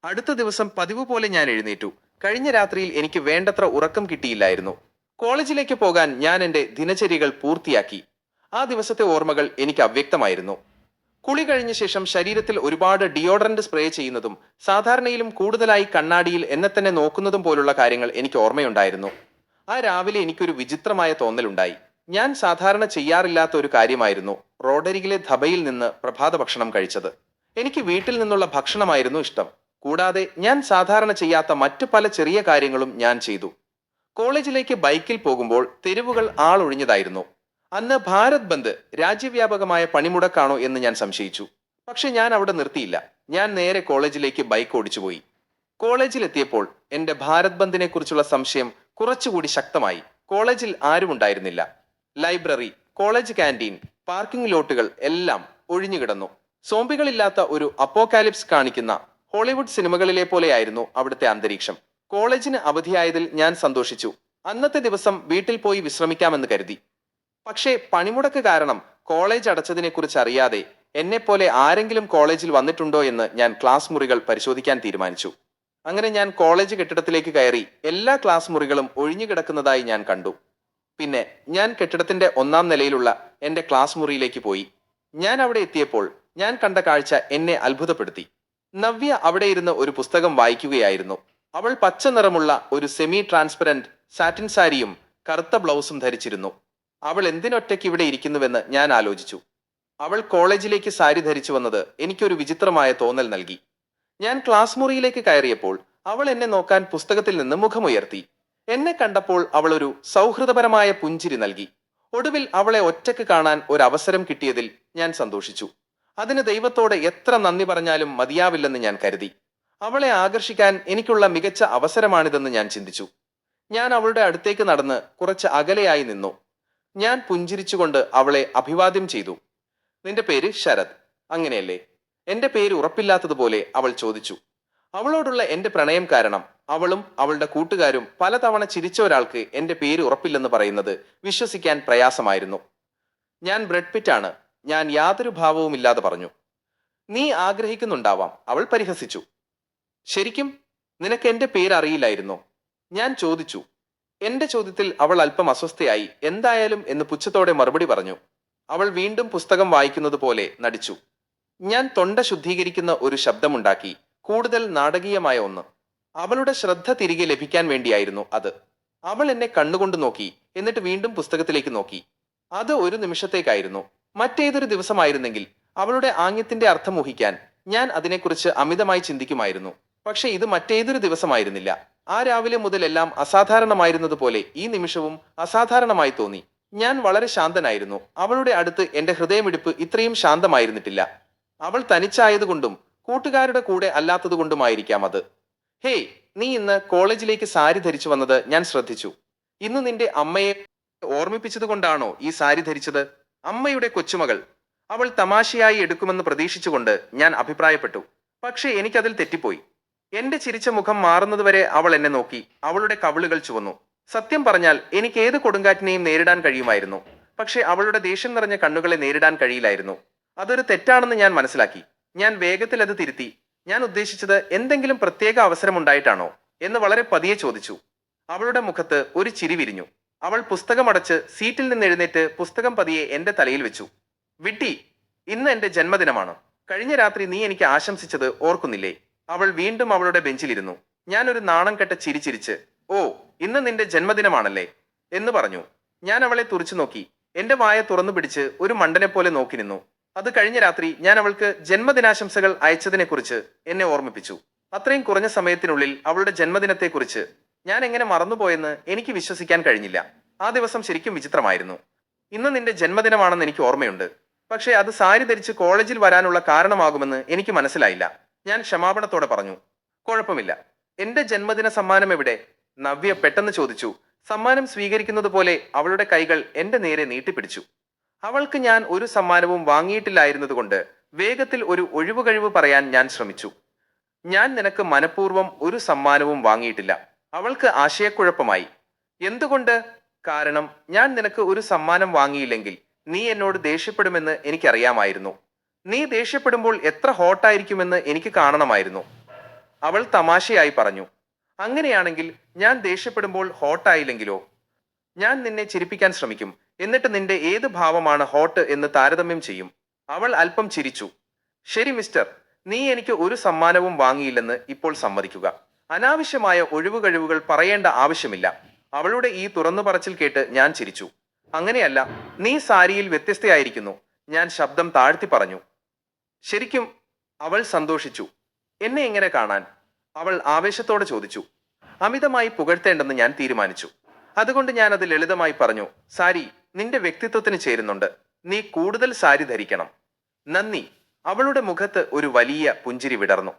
അടുത്ത ദിവസം പതിവ് പോലെ ഞാൻ എഴുന്നേറ്റു. കഴിഞ്ഞ രാത്രിയിൽ എനിക്ക് വേണ്ടത്ര ഉറക്കം കിട്ടിയില്ലായിരുന്നു. കോളേജിലേക്ക് പോകാൻ ഞാൻ എന്റെ ദിനചര്യകൾ പൂർത്തിയാക്കി. ആ ദിവസത്തെ ഓർമ്മകൾ എനിക്ക് അവ്യക്തമായിരുന്നു. കുളി കഴിഞ്ഞ ശേഷം ശരീരത്തിൽ ഒരുപാട് ഡിയോഡറന്റ് സ്പ്രേ ചെയ്യുന്നതും സാധാരണയിലും കൂടുതലായി കണ്ണാടിയിൽ എന്നെ തന്നെ നോക്കുന്നതും പോലുള്ള കാര്യങ്ങൾ എനിക്ക് ഓർമ്മയുണ്ടായിരുന്നു. ആ രാവിലെ എനിക്കൊരു വിചിത്രമായ തോന്നലുണ്ടായി. ഞാൻ സാധാരണ ചെയ്യാറില്ലാത്ത ഒരു കാര്യമായിരുന്നു റോഡരികിലെ ധബയിൽ നിന്ന് പ്രഭാത ഭക്ഷണം കഴിച്ചത്. എനിക്ക് വീട്ടിൽ നിന്നുള്ള ഭക്ഷണമായിരുന്നു ഇഷ്ടം. കൂടാതെ ഞാൻ സാധാരണ ചെയ്യാത്ത മറ്റു പല ചെറിയ കാര്യങ്ങളും ഞാൻ ചെയ്തു. കോളേജിലേക്ക് ബൈക്കിൽ പോകുമ്പോൾ തെരുവുകൾ ആളൊഴിഞ്ഞതായിരുന്നു. അന്ന് ഭാരത് ബന്ദ് രാജ്യവ്യാപകമായ പണിമുടക്കാണോ എന്ന് ഞാൻ സംശയിച്ചു. പക്ഷെ ഞാൻ അവിടെ നിർത്തിയില്ല. ഞാൻ നേരെ കോളേജിലേക്ക് ബൈക്ക് ഓടിച്ചുപോയി. കോളേജിലെത്തിയപ്പോൾ എന്റെ ഭാരത് ബന്ദിനെ കുറിച്ചുള്ള സംശയം കുറച്ചുകൂടി ശക്തമായി. കോളേജിൽ ആരും ഉണ്ടായിരുന്നില്ല. ലൈബ്രറി, കോളേജ് ക്യാൻറ്റീൻ, പാർക്കിംഗ് ലോട്ടുകൾ എല്ലാം ഒഴിഞ്ഞുകിടന്നു. സോംബികളില്ലാത്ത ഒരു അപ്പോകാലിപ്സ് കാണിക്കുന്ന ഹോളിവുഡ് സിനിമകളിലെ പോലെയായിരുന്നു അവിടുത്തെ അന്തരീക്ഷം. കോളേജിന് അവധിയായതിൽ ഞാൻ സന്തോഷിച്ചു. അന്നത്തെ ദിവസം വീട്ടിൽ പോയി വിശ്രമിക്കാമെന്ന് കരുതി. പക്ഷേ പണിമുടക്ക് കാരണം കോളേജ് അടച്ചതിനെക്കുറിച്ച് അറിയാതെ എന്നെപ്പോലെ ആരെങ്കിലും കോളേജിൽ വന്നിട്ടുണ്ടോ എന്ന് ഞാൻ ക്ലാസ് മുറികൾ പരിശോധിക്കാൻ തീരുമാനിച്ചു. അങ്ങനെ ഞാൻ കോളേജ് കെട്ടിടത്തിലേക്ക് കയറി. എല്ലാ ക്ലാസ് മുറികളും ഒഴിഞ്ഞുകിടക്കുന്നതായി ഞാൻ കണ്ടു. പിന്നെ ഞാൻ കെട്ടിടത്തിന്റെ 1-ാം നിലയിലുള്ള എന്റെ ക്ലാസ് മുറിയിലേക്ക് പോയി. ഞാൻ അവിടെ എത്തിയപ്പോൾ ഞാൻ കണ്ട കാഴ്ച എന്നെ അത്ഭുതപ്പെടുത്തി. നവ്യ അവിടെ ഇരുന്ന് ഒരു പുസ്തകം വായിക്കുകയായിരുന്നു. അവൾ പച്ച നിറമുള്ള ഒരു സെമി ട്രാൻസ്പെറന്റ് സാറ്റിൻ സാരിയും കറുത്ത ബ്ലൗസും ധരിച്ചിരുന്നു. അവൾ എന്തിനൊറ്റയ്ക്ക് ഇവിടെ ഇരിക്കുന്നുവെന്ന് ഞാൻ ആലോചിച്ചു. അവൾ കോളേജിലേക്ക് സാരി ധരിച്ചു വന്നത് എനിക്കൊരു വിചിത്രമായ തോന്നൽ നൽകി. ഞാൻ ക്ലാസ് മുറിയിലേക്ക് കയറിയപ്പോൾ അവൾ എന്നെ നോക്കാൻ പുസ്തകത്തിൽ നിന്ന് മുഖമുയർത്തി. എന്നെ കണ്ടപ്പോൾ അവൾ ഒരു സൗഹൃദപരമായ പുഞ്ചിരി നൽകി. ഒടുവിൽ അവളെ ഒറ്റയ്ക്ക് കാണാൻ ഒരു അവസരം കിട്ടിയതിൽ ഞാൻ സന്തോഷിച്ചു. അതിന് ദൈവത്തോട് എത്ര നന്ദി പറഞ്ഞാലും മതിയാവില്ലെന്ന് ഞാൻ കരുതി. അവളെ ആകർഷിക്കാൻ എനിക്കുള്ള മികച്ച അവസരമാണിതെന്ന് ഞാൻ ചിന്തിച്ചു. ഞാൻ അവളുടെ അടുത്തേക്ക് നടന്ന് കുറച്ച് അകലെയായി നിന്നു. ഞാൻ പുഞ്ചിരിച്ചുകൊണ്ട് അവളെ അഭിവാദ്യം ചെയ്തു. നിന്റെ പേര് ശരത്, അങ്ങനെയല്ലേ? എന്റെ പേര് ഉറപ്പില്ലാത്തതുപോലെ അവൾ ചോദിച്ചു. അവളോടുള്ള എന്റെ പ്രണയം കാരണം അവളും അവളുടെ കൂട്ടുകാരും പലതവണ ചിരിച്ച ഒരാൾക്ക് എന്റെ പേര് ഉറപ്പില്ലെന്ന് പറയുന്നത് വിശ്വസിക്കാൻ പ്രയാസമായിരുന്നു. ഞാൻ ബ്രെഡ് പിറ്റാണ്, ഞാൻ യാതൊരു ഭാവവുമില്ലാതെ പറഞ്ഞു. നീ ആഗ്രഹിക്കുന്നുണ്ടാവാം, അവൾ പരിഹസിച്ചു. ശരിക്കും നിനക്ക് എന്റെ പേര് അറിയില്ലായിരുന്നോ? ഞാൻ ചോദിച്ചു. എന്റെ ചോദ്യത്തിൽ അവൾ അല്പം അസ്വസ്ഥയായി. എന്തായാലും എന്ന് പുച്ഛത്തോടെ മറുപടി പറഞ്ഞു. അവൾ വീണ്ടും പുസ്തകം വായിക്കുന്നത് പോലെ നടിച്ചു. ഞാൻ തൊണ്ട ശുദ്ധീകരിക്കുന്ന ഒരു ശബ്ദമുണ്ടാക്കി, കൂടുതൽ നാടകീയമായ ഒന്ന്. അവളുടെ ശ്രദ്ധ തിരികെ ലഭിക്കാൻ വേണ്ടിയായിരുന്നു അത്. അവൾ എന്നെ കണ്ണുകൊണ്ട് നോക്കി, എന്നിട്ട് വീണ്ടും പുസ്തകത്തിലേക്ക് നോക്കി. അത് ഒരു നിമിഷത്തേക്കായിരുന്നു. മറ്റേതൊരു ദിവസമായിരുന്നെങ്കിൽ അവളുടെ ആംഗ്യത്തിന്റെ അർത്ഥം ഊഹിക്കാൻ ഞാൻ അതിനെക്കുറിച്ച് അമിതമായി ചിന്തിക്കുമായിരുന്നു. പക്ഷെ ഇത് മറ്റേതൊരു ദിവസമായിരുന്നില്ല. ആ രാവിലെ മുതൽ എല്ലാം അസാധാരണമായിരുന്നതുപോലെ ഈ നിമിഷവും അസാധാരണമായി തോന്നി. ഞാൻ വളരെ ശാന്തനായിരുന്നു. അവളുടെ അടുത്ത് എന്റെ ഹൃദയമിടിപ്പ് ഇത്രയും ശാന്തമായിരുന്നിട്ടില്ല. അവൾ തനിച്ചായതുകൊണ്ടും കൂട്ടുകാരുടെ കൂടെ അല്ലാത്തതുകൊണ്ടുമായിരിക്കാം അത്. ഹേയ്, നീ ഇന്ന് കോളേജിലേക്ക് സാരി ധരിച്ചു വന്നത് ഞാൻ ശ്രദ്ധിച്ചു. ഇന്ന് നിന്റെ അമ്മയെ ഓർമ്മിപ്പിച്ചതുകൊണ്ടാണോ ഈ സാരി ധരിച്ചത്? അമ്മയുടെ കൊച്ചുമകൾ, അവൾ തമാശയായി എടുക്കുമെന്ന് പ്രതീക്ഷിച്ചുകൊണ്ട് ഞാൻ അഭിപ്രായപ്പെട്ടു. പക്ഷേ എനിക്കതിൽ തെറ്റിപ്പോയി. എന്റെ ചിരിച്ച മുഖം മാറുന്നതുവരെ അവൾ എന്നെ നോക്കി. അവളുടെ കവിളുകൾ ചുവന്നു. സത്യം പറഞ്ഞാൽ എനിക്ക് ഏത് കൊടുങ്കാറ്റിനെയും നേരിടാൻ കഴിയുമായിരുന്നു. പക്ഷെ അവളുടെ ദേഷ്യം നിറഞ്ഞ കണ്ണുകളെ നേരിടാൻ കഴിയില്ലായിരുന്നു. അതൊരു തെറ്റാണെന്ന് ഞാൻ മനസ്സിലാക്കി. ഞാൻ വേഗത്തിൽ അത് തിരുത്തി. ഞാൻ ഉദ്ദേശിച്ചത് എന്തെങ്കിലും പ്രത്യേക അവസരമുണ്ടായിട്ടാണോ എന്ന് വളരെ പതിയെ ചോദിച്ചു. അവളുടെ മുഖത്ത് ഒരു ചിരി വിരിഞ്ഞു. അവൾ പുസ്തകമടച്ച് സീറ്റിൽ നിന്ന് എഴുന്നേറ്റ് പുസ്തകം പതിയെ എന്റെ തലയിൽ വെച്ചു. വിട്ടി, ഇന്ന് എന്റെ ജന്മദിനമാണ്. കഴിഞ്ഞ രാത്രി നീ എനിക്ക് ആശംസിച്ചത് ഓർക്കുന്നില്ലേ? അവൾ വീണ്ടും അവളുടെ ബെഞ്ചിലിരുന്നു. ഞാൻ ഒരു നാണം കെട്ട ചിരി ചിരിച്ച്, ഓ, ഇന്ന് നിന്റെ ജന്മദിനമാണല്ലേ എന്ന് പറഞ്ഞു. ഞാൻ അവളെ തുറിച്ചു നോക്കി. എന്റെ വായ തുറന്നു പിടിച്ച് ഒരു മണ്ടനെ പോലെ നോക്കി നിന്നു. അത് കഴിഞ്ഞ രാത്രി ഞാൻ അവൾക്ക് ജന്മദിനാശംസകൾ അയച്ചതിനെക്കുറിച്ച് എന്നെ ഓർമ്മിപ്പിച്ചു. അത്രയും കുറഞ്ഞ സമയത്തിനുള്ളിൽ അവളുടെ ജന്മദിനത്തെക്കുറിച്ച് ഞാൻ എങ്ങനെ മറന്നുപോയെന്ന് എനിക്ക് വിശ്വസിക്കാൻ കഴിഞ്ഞില്ല. ആ ദിവസം ശരിക്കും വിചിത്രമായിരുന്നു. ഇന്ന് നിന്റെ ജന്മദിനമാണെന്ന് എനിക്ക് ഓർമ്മയുണ്ട്. പക്ഷേ അത് സാരി ധരിച്ച് കോളേജിൽ വരാനുള്ള കാരണമാകുമെന്ന് എനിക്ക് മനസ്സിലായില്ല. ഞാൻ ക്ഷമാപണത്തോടെ പറഞ്ഞു. കുഴപ്പമില്ല. എന്റെ ജന്മദിന സമ്മാനം എവിടെ? നവ്യ പെട്ടെന്ന് ചോദിച്ചു. സമ്മാനം സ്വീകരിക്കുന്നത് പോലെ അവളുടെ കൈകൾ എന്റെ നേരെ നീട്ടിപ്പിടിച്ചു. അവൾക്ക് ഞാൻ ഒരു സമ്മാനവും വാങ്ങിയിട്ടില്ലായിരുന്നതുകൊണ്ട് വേഗത്തിൽ ഒരു ഒഴിവുകഴിവ് പറയാൻ ഞാൻ ശ്രമിച്ചു. ഞാൻ നിനക്ക് മനഃപൂർവ്വം ഒരു സമ്മാനവും വാങ്ങിയിട്ടില്ല. അവൾക്ക് ആശയക്കുഴപ്പമായി. എന്തുകൊണ്ട്? കാരണം ഞാൻ നിനക്ക് ഒരു സമ്മാനം വാങ്ങിയില്ലെങ്കിൽ നീ എന്നോട് ദേഷ്യപ്പെടുമെന്ന് എനിക്കറിയാമായിരുന്നു. നീ ദേഷ്യപ്പെടുമ്പോൾ എത്ര ഹോട്ടായിരിക്കുമെന്ന് എനിക്ക് കാണണമായിരുന്നു. അവൾ തമാശയായി പറഞ്ഞു. അങ്ങനെയാണെങ്കിൽ ഞാൻ ദേഷ്യപ്പെടുമ്പോൾ ഹോട്ടായില്ലെങ്കിലോ? ഞാൻ നിന്നെ ചിരിപ്പിക്കാൻ ശ്രമിക്കും, എന്നിട്ട് നിന്റെ ഏത് ഭാവമാണ് ഹോട്ട് എന്ന് താരതമ്യം ചെയ്യും. അവൾ അല്പം ചിരിച്ചു. ശരി മിസ്റ്റർ, നീ എനിക്ക് ഒരു സമ്മാനവും വാങ്ങിയില്ലെന്ന് ഇപ്പോൾ സമ്മതിക്കുക. അനാവശ്യമായ ഒഴിവുകഴിവുകൾ പറയേണ്ട ആവശ്യമില്ല. അവളുടെ ഈ തുറന്നു പറച്ചിൽ കേട്ട് ഞാൻ ചിരിച്ചു. അങ്ങനെയല്ല, നീ സാരിയിൽ വ്യത്യസ്തയായിരിക്കുന്നു, ഞാൻ ശബ്ദം താഴ്ത്തി പറഞ്ഞു. ശരിക്കും? അവൾ സന്തോഷിച്ചു. എന്നെ എങ്ങനെ കാണാൻ? അവൾ ആവേശത്തോടെ ചോദിച്ചു. അമിതമായി പുകഴ്ത്തേണ്ടെന്ന് ഞാൻ തീരുമാനിച്ചു. അതുകൊണ്ട് ഞാൻ അത് ലളിതമായി പറഞ്ഞു. സാരി നിന്റെ വ്യക്തിത്വത്തിന് ചേരുന്നുണ്ട്. നീ കൂടുതൽ സാരി ധരിക്കണം. നന്ദി. അവളുടെ മുഖത്ത് ഒരു വലിയ പുഞ്ചിരി വിടർന്നു.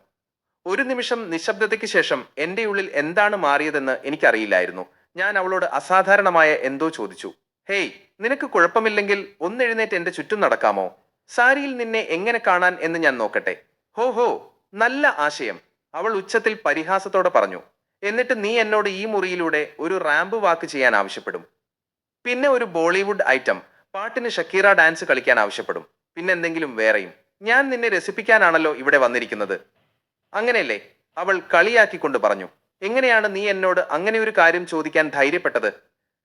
ഒരു നിമിഷം നിശബ്ദതയ്ക്ക് ശേഷം എന്റെ ഉള്ളിൽ എന്താണ് മാറിയതെന്ന് എനിക്കറിയില്ലായിരുന്നു. ഞാൻ അവളോട് അസാധാരണമായ എന്തോ ചോദിച്ചു. ഹേയ്, നിനക്ക് കുഴപ്പമില്ലെങ്കിൽ ഒന്നെഴുന്നേറ്റ് എന്റെ ചുറ്റും നടക്കാമോ? സാരിയിൽ നിന്നെ എങ്ങനെ കാണാൻ എന്ന് ഞാൻ നോക്കട്ടെ. ഹോ ഹോ, നല്ല ആശയം, അവൾ ഉച്ചത്തിൽ പരിഹാസത്തോടെ പറഞ്ഞു. എന്നിട്ട് നീ എന്നോട് ഈ മുറിയിലൂടെ ഒരു റാമ്പ് വാക്ക് ചെയ്യാൻ ആവശ്യപ്പെടും. പിന്നെ ഒരു ബോളിവുഡ് ഐറ്റം പാട്ടിന് ഷക്കീറ ഡാൻസ് കളിക്കാൻ ആവശ്യപ്പെടും. പിന്നെ എന്തെങ്കിലും വേറെയും. ഞാൻ നിന്നെ രസിപ്പിക്കാനാണല്ലോ ഇവിടെ വന്നിരിക്കുന്നത്, അങ്ങനെയല്ലേ? അവൾ കളിയാക്കിക്കൊണ്ട് പറഞ്ഞു. എങ്ങനെയാണ് നീ എന്നോട് അങ്ങനെ ഒരു കാര്യം ചോദിക്കാൻ ധൈര്യപ്പെട്ടത്?